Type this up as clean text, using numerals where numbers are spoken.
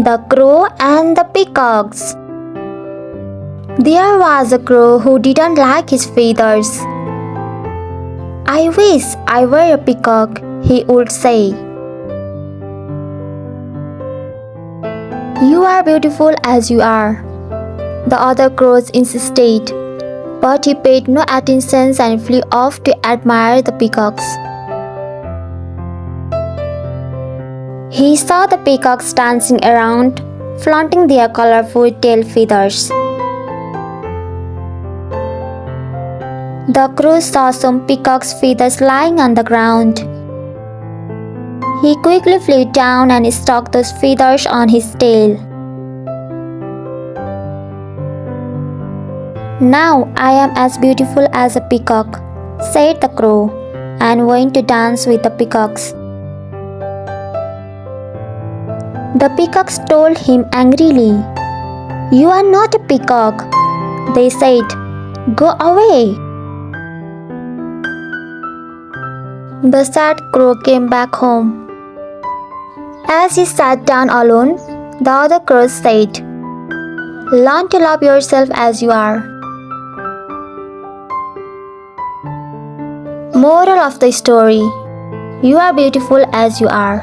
The Crow and the Peacocks. There was a crow who didn't like his feathers. "I wish I were a peacock," he would say. "You are beautiful as you are," the other crows insisted, but he paid no attention and flew off to admire the peacocks. He saw the peacocks dancing around, flaunting their colorful tail feathers. The crow saw some peacock's feathers lying on the ground. He quickly flew down and stuck those feathers on his tail. "Now I am as beautiful as a peacock," said the crow, and went to dance with the peacocks. The peacocks told him angrily, "You are not a peacock," they said. "Go away." The sad crow came back home. As he sat down alone, the other crows said, "Learn to love yourself as you are." Moral of the story: You are beautiful as you are.